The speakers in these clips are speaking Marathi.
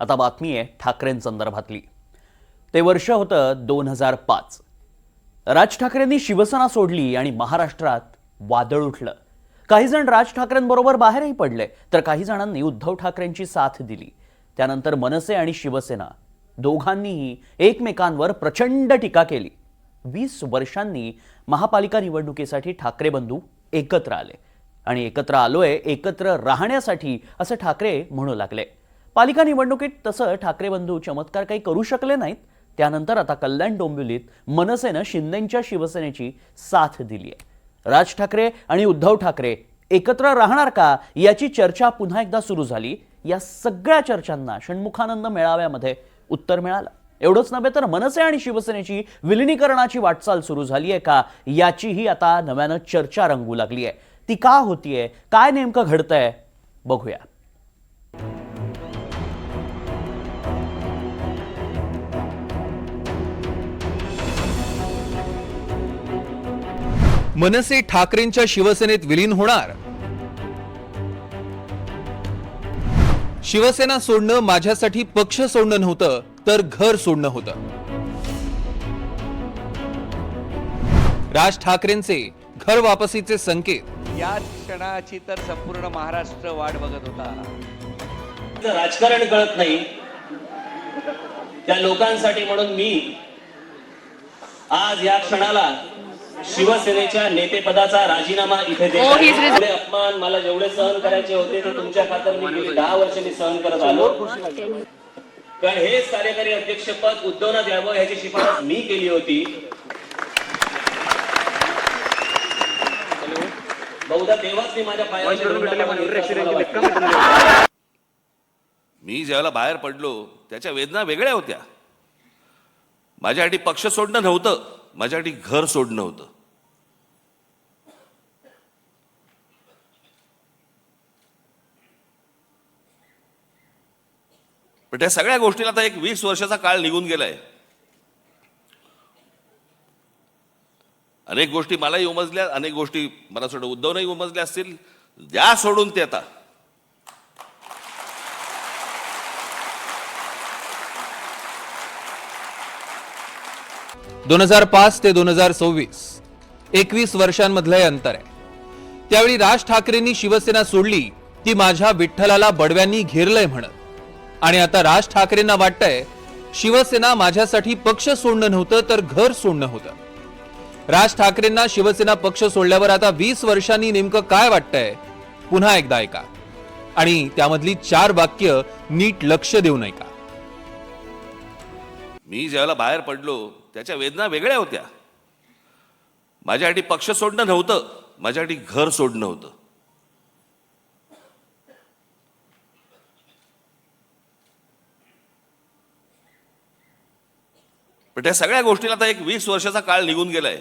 आता बातमी आहे ठाकरेंसंदर्भातली। ते वर्ष होतं 2005। राज ठाकरेंनी शिवसेना सोडली आणि महाराष्ट्रात वादळ उठलं। काही जण राज ठाकरेंबरोबर बाहेरही पडले, तर काही जणांनी उद्धव ठाकरेंची साथ दिली। त्यानंतर मनसे आणि शिवसेना दोघांनीही एकमेकांवर प्रचंड टीका केली। 20 वर्षांनी महापालिका निवडणुकीसाठी ठाकरे बंधू एकत्र आले आणि एकत्र आलोय एकत्र राहण्यासाठी असं ठाकरे म्हणू लागले। पालिका निवडणुकीत तसं ठाकरे बंधू चमत्कार काही करू शकले नाहीत। त्यानंतर आता कल्याण डोंबिवलीत मनसेनं शिंदेंच्या शिवसेनेची साथ दिली आहे। राज ठाकरे आणि उद्धव ठाकरे एकत्र राहणार का याची चर्चा पुन्हा एकदा सुरू झाली। या सगळ्या चर्चांना षण्मुखानंद मेळाव्यामध्ये उत्तर मिळालं। एवढंच नव्हे तर मनसे आणि शिवसेनेची विलीनीकरणाची वाटचाल सुरू झाली आहे का याचीही आता नव्यानं चर्चा रंगू लागली आहे। ती का होतीये, काय नेमकं घडतंय बघूया। मनसे ठाकरेंच्या शिवसेनेत विलीन होणार। शिवसेना सोडणं माझ्यासाठी पक्ष सोडणं नव्हतं, तर घर सोडणं होतं। राज ठाकरेंचे घर वापसीचे संकेत। या क्षणाची तर संपूर्ण महाराष्ट्र वाट बघत होता। राजकारण कळत नाही त्या लोकांसाठी म्हणून मी आज या क्षणाला शिवसेनेच्या नेतेपदाचा राजीनामा इथे देत आहे। एवढे अपमान मला जेवढे सहन करायचे होते ते तुमच्या खातर मी गेली 10 वर्ष मी सहन करत आलो। कारण हेच कार्यकारी अध्यक्षपद उद्धवना द्यावं याची शिफारस मी केली होती। बहुधा तेव्हाच मी माझ्या मी ज्यावेळेला बाहेर पडलो त्याच्या वेदना वेगळ्या होत्या। माझ्यासाठी पक्ष सोडणं नव्हतं, माझ्यासाठी घर सोडणं होतं। पण त्या सगळ्या गोष्टीला आता एक 20 वर्षाचा काळ निघून गेलाय। अनेक गोष्टी मलाही उमजल्या, अनेक गोष्टी मला सोडून उद्धवनंही उमजल्या असतील। द्या सोडून ते आता। दोन 2005 ते 2026 21 वर्षांमधलं हे अंतर आहे। त्यावेळी राज ठाकरेंनी शिवसेना सोडली ती माझ्या विठ्ठलाला बडव्यांनी घेरलंय म्हणत। आणि आता राज ठाकरेंना वाटतंय शिवसेना माझ्यासाठी पक्ष सोडणं नव्हतं, तर घर सोडणं होतं। राज ठाकरेंना शिवसेना पक्ष सोडल्यावर आता 20 वर्षांनी नेमकं काय वाटतंय पुन्हा एकदा ऐका आणि त्यामधली 4 वाक्य नीट लक्ष देऊन ऐका। मी ज्यावेळेला बाहेर पडलो त्याच्या वेदना वेगळ्या होत्या। माझ्यासाठी पक्ष सोडणं नव्हतं, माझ्यासाठी घर सोडणं होतं। पण त्या सगळ्या गोष्टीला आता एक 20 वर्षाचा काळ निघून गेलाय।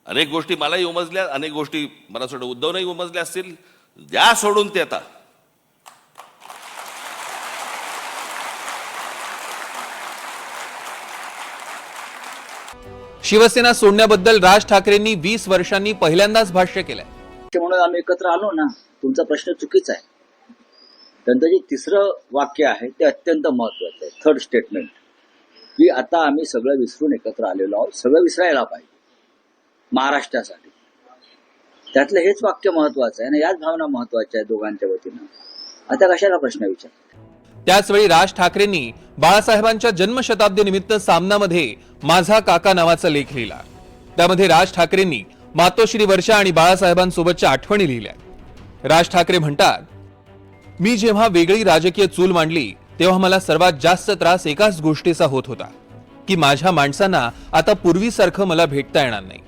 अनेक गोष्टी मलाही उमजल्या, अनेक गोष्टी मला सोडून उद्धवनंही उमजल्या असतील। द्या सोडून ते आता। शिवसेना सोडण्याबद्दल राज ठाकरेंनी 20 वर्षांनी पहिल्यांदाच भाष्य केलंय। म्हणून आम्ही एकत्र आलो ना, तुमचा प्रश्न चुकीचा आहे। त्यांचं जे तिसरं वाक्य आहे ते अत्यंत महत्वाचं आहे, थर्ड स्टेटमेंट, की आता आम्ही सगळं विसरून एकत्र आलेलो आहोत, सगळं विसरायला पाहिजे महाराष्ट्रासाठी। त्यातलं हेच वाक्य महत्वाचं आहे आणि याच भावना महत्वाच्या आहेत दोघांच्या वतीनं। आता कशाला प्रश्न विचार। त्याचवेळी राज ठाकरेंनी बाळासाहेबांच्या जन्मशताब्दी निमित्त सामनामध्ये माझा काका नावाचा लेख लिहिला। त्यामध्ये राज ठाकरेंनी मातोश्री वर्षा आणि बाळासाहेबांसोबतच्या आठवणी लिहिल्या। राज ठाकरे म्हणतात, मी जेव्हा वेगळी राजकीय चूल मांडली तेव्हा मला सर्वात जास्त त्रास एकाच गोष्टीचा होत होता, की माझ्या माणसांना आता पूर्वीसारखं मला भेटता येणार नाही।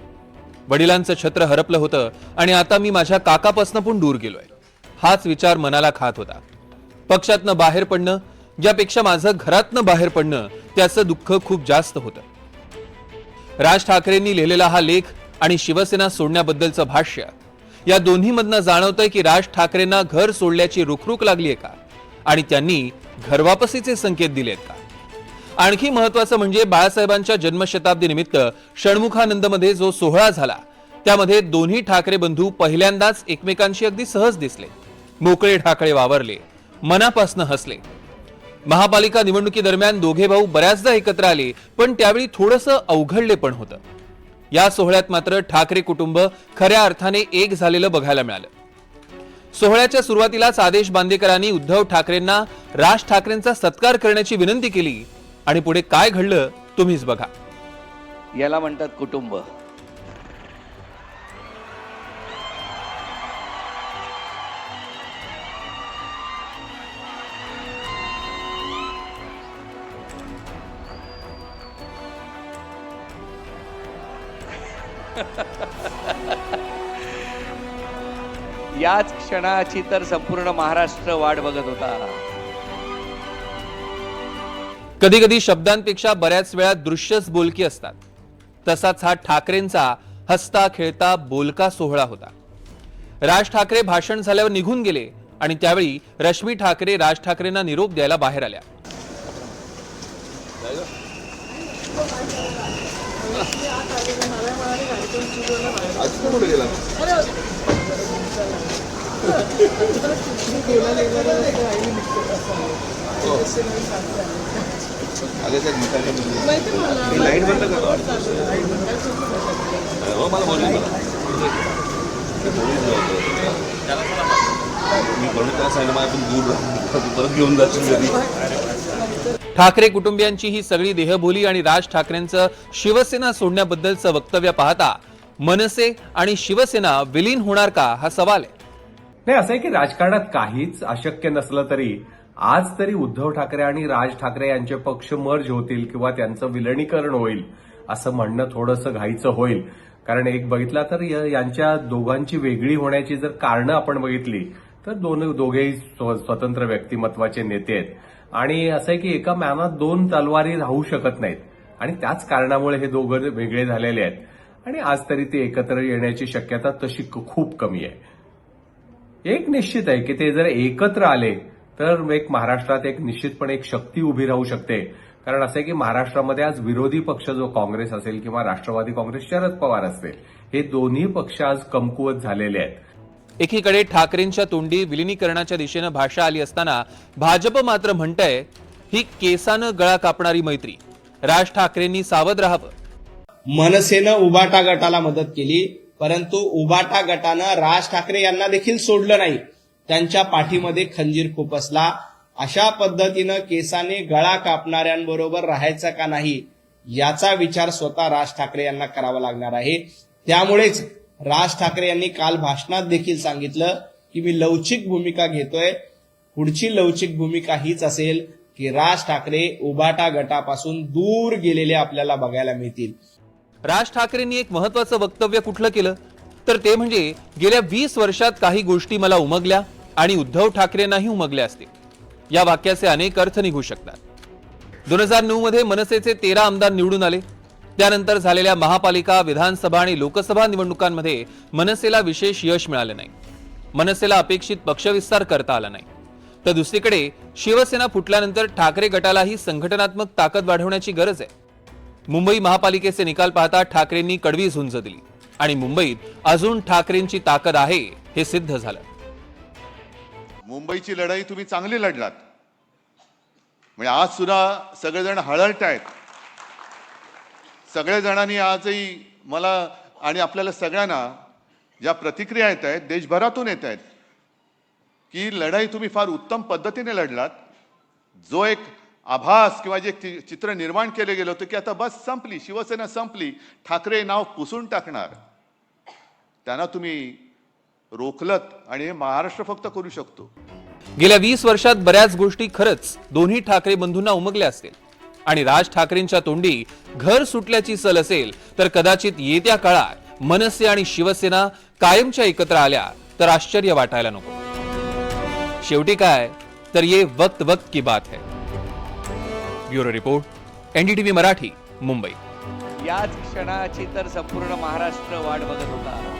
वडिलांचं छत्र हरपलं होतं आणि आता मी माझ्या काकापासून पण दूर गेलोय। हाच विचार मनाला खात होता। पक्षातनं बाहेर पडणं यापेक्षा माझं घरातनं बाहेर पडणं त्याचं दुःख खूप जास्त होतं। राज ठाकरेंनी लिहिलेला हा लेख आणि शिवसेना सोडण्याबद्दलचं भाष्य या दोन्हीमधनं जाणवतंय की राज ठाकरेंना घर सोडल्याची रुखरुख लागलीये का आणि त्यांनी घरवापसीचे संकेत दिलेत का। आणखी महत्त्वाचं म्हणजे बाळासाहेबांच्या जन्मशताब्दी निमित्त षण्मुखानंदमध्ये जो सोहळा झाला त्यामध्ये दोन्ही ठाकरे बंधू पहिल्यांदाच एकमेकांशी अगदी सहज दिसले। मोकळे ढाकळे वावरले, मनापासनं हसले. महापालिका निवडणुकीदरम्यान दोघे भाऊ बऱ्याचदा एकत्र आले, पण त्यावेळी थोडंसं अवघडले पण होतं. या सोहळ्यात मात्र ठाकरे कुटुंब खऱ्या अर्थाने एक झालेलं बघायला मिळालं. सोहळ्याच्या सुरुवातीलाच आदेश बांदेकरांनी उद्धव ठाकरेंना राज ठाकरेंचा सत्कार करण्याची विनंती केली आणि पुढे काय घडलं तुम्हीच बघा. याला म्हणतात कुटुंब. याच क्षणाची तर संपूर्ण महाराष्ट्र वाट बघत होता. कधी कधी शब्दांपेक्षा बऱ्याच वेळा दृश्यच बोलकी असतात. तसाच हा ठाकरेंचा हसता खेळता बोलका सोहळा होता. राज ठाकरे भाषण झाल्यावर निघून गेले आणि त्यावेळी रश्मी ठाकरे राज ठाकरेंना निरोप द्यायला बाहेर आल्या. ठाकरे कुटुंबियांची ही सगळी देहबोली आणि राज ठाकरेंचं शिवसेना सोडण्याबद्दलचं वक्तव्य पाहता मनसे आणि शिवसेना विलीन होणार का हा सवाल आहे. नाही, असं आहे की राजकारणात काहीच अशक्य नसलं तरी आज तरी उद्धव ठाकरे आणि राज ठाकरे यांचे पक्ष मर्ज होतील किंवा त्यांचं विलिनीकरण होईल असं म्हणणं थोडंसं घाईचं होईल. कारण एक बघितला तर यांच्या दोघांची वेगळी होण्याची जर कारणं आपण बघितली तर दोघेही स्वतंत्र व्यक्तिमत्वाचे नेते आहेत आणि असं आहे की एका मॅनात दोन तलवारी राहू शकत नाहीत आणि त्याच कारणामुळे हे दोघं वेगळे झालेले आहेत आणि आज तरी ते एकत्र येण्याची शक्यता तशी खूप कमी आहे. एक निश्चित आहे की ते जर एकत्र आले तर एक महाराष्ट्रात एक निश्चितपणे एक शक्ती उभी राहू शकते. कारण असं आहे की महाराष्ट्रामध्ये आज विरोधी पक्ष जो काँग्रेस असेल किंवा राष्ट्रवादी काँग्रेस शरद पवार असतील हे दोन्ही पक्ष आज कमकुवत झालेले आहेत. एकीकडे ठाकरेंच्या तोंडी विलिनीकरणाच्या दिशेनं भाषा आली असताना भाजप मात्र म्हणतंय ही केसानं गळा कापणारी मैत्री. राज ठाकरेंनी सावध राहावं. मनसेनं उबाटा गटाला मदत केली, परंतु उबाटा गटानं राज ठाकरे यांना देखील सोडलं नाही. त्यांच्या पाठीमध्ये खंजीर खुपसला. अशा पद्धतीनं केसाने गळा कापणाऱ्यांबरोबर राहायचं का नाही याचा विचार स्वतः राज ठाकरे यांना करावा लागणार आहे. त्यामुळेच राज ठाकरे यांनी काल भाषणात देखील सांगितलं की मी लवचिक भूमिका घेतोय. पुढची लवचिक भूमिका हीच असेल की राज ठाकरे उबाटा गटापासून दूर गेलेले आपल्याला बघायला मिळतील. राज ठाकरेंनी एक महत्वाचं वक्तव्य कुठलं केलं तर ते म्हणजे गेल्या 20 वर्षात काही गोष्टी मला उमगल्या आणि उद्धव ठाकरेंनाही उमगल्या असतील. या वाक्याचे अनेक अर्थ निघू शकतात. 2009 मध्ये मनसेचे 13 आमदार निवडून आले. त्यानंतर झालेल्या महापालिका, विधानसभा आणि लोकसभा निवडणुकांमध्ये मनसेला विशेष यश मिळालं नाही. मनसेला अपेक्षित पक्षविस्तार करता आला नाही. तर दुसरीकडे शिवसेना फुटल्यानंतर ठाकरे गटालाही संघटनात्मक ताकद वाढवण्याची गरज आहे. मुंबई महापालिकेचे निकाल पाहता ठाकरेंनी कडवी झुंज दिली आणि मुंबईत अजून ठाकरेंची ताकद आहे हे सिद्ध झालं. मुंबईची लढाई तुम्ही चांगली लढलात. म्हणजे आज सुद्धा सगळेजण हळहळतायत. सगळ्या जणांनी आजही मला आणि आपल्याला सगळ्यांना ज्या प्रतिक्रिया येत आहेत देशभरातून येत आहेत की लढाई तुम्ही फार उत्तम पद्धतीने लढलात. जो एक आभास किंवा जे चित्र निर्माण केले गेलं होतं की आता बस संपली, शिवसेना संपली, ठाकरे नाव पुसून टाकणार, त्यांना तुम्ही रोखलत आणि हे महाराष्ट्र फक्त करू शकतो. गेल्या 20 वर्षात बऱ्याच गोष्टी खरंच दोन्ही ठाकरे बंधूंना उमगल्या असतील आणि राज ठाकरेंच्या तोंडी घर सुटल्याची सल असेल तर कदाचित येत्या काळात मनसे आणि शिवसेना कायमच्या एकत्र आल्या तर आश्चर्य वाटायला नको. शेवटी काय तर ये वक्त वक्त की बात है. Bureau report, NDTV Marathi, Mumbai. याच क्षणाची तर संपूर्ण महाराष्ट्र वाट बघत होता.